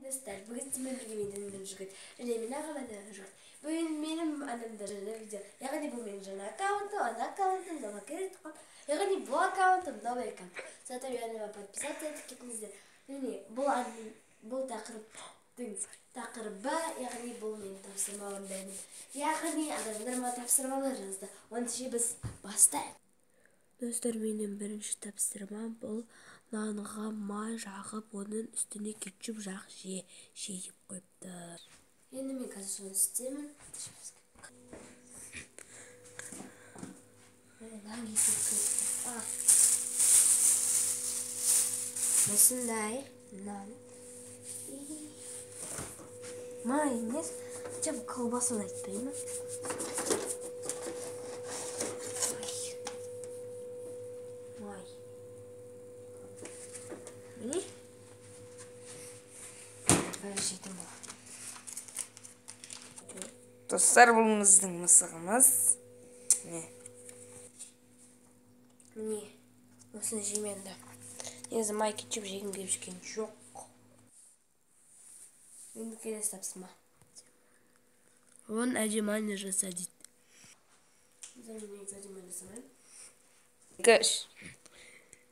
Dostlar, bugün sizinle birlikte videomu жүрген. Және мен ағамада жүрген. Бүгін менің анамда жаңа видео. Яғни бұл менің жаңа аккаунтым, ана аккаунтым, новый керек қой. Яғни бұл аккаунтым, новый аккаунт. Соответственно, яғни подписаться етіп кетіңіздер. Және бұл тақырыптың тақырыбы, яғни бұл менің тапсырмаларым. Яғни адамдар маған тапсырмалар жазды. Оны ше біз бастайық. Достар, менің бірінші тапсырмам бұл нанға май жағып, оның үстіне кетчуп жақ жейіп қойыпты. Енді мен қазір соны істеймін. Нан кетіп кетті. Осындай нан. Май емес, жабы колбасын айтпаймын. Міне? Жейтін бұл. Достар, бұл біздің мысығымыз. Міне, осыны жейменді. Негізі май кетчуп жегім келіп жүрген жоқ. Енді келесі тапсырма. Оны әже майонез жаса дейді. Мен әже майонез жасамаймын. Үш.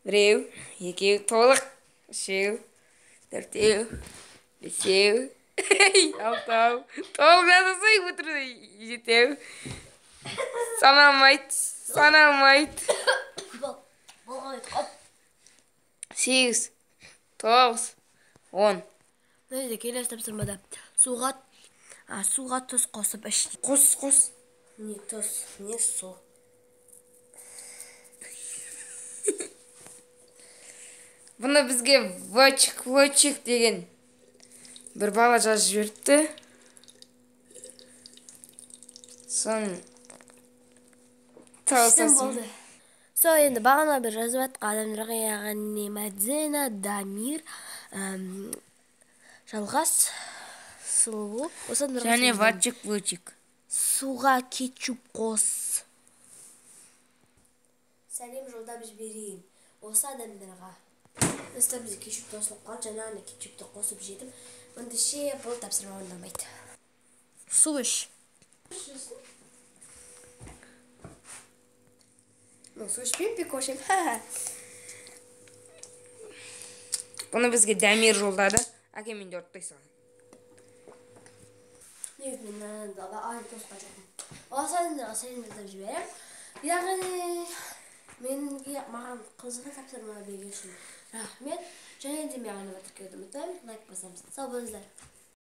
Біреу, екеу, толық. Үшеу, төртеу, бесеу, алтау, толық жасасай отырды. Жетеу. Саналмайды. Сегіз, тоғыз, 10. Нәзде келесі тапсырмада суға тұз қосып ішті. Қос. Не тұз, не су. Бұны бізге вочик деген бір бала жазып жіберіпті. Соның болды. Енді бағана бір жазып атқан адамдарға, яғни Мәдина, Дамир, Жалғас, Сұлу. Және вочик. Суға кетчуп қос. Сәлем жолдап жіберейін осы адамдарға. Достар, бізде кетчуп тосылып қалды, жаңағыны кетчупты қосып жедім. Онда ше бұл тапсырма орындалмайды. Су іш. Су ішпеймін, пек қошайым. Бұны бізге Дамир жолдады. Әке, мен де ұрттай салым. Негіз мен ай тосқа жоқпын. Осы адамдарға сәлем жолдап жіберем. Яғни маған қызығы тапсырма берген үшін рахмет. Және де маған тіркеуді ұмытпаңыз, лайк басамыз. Сау болыңыздар.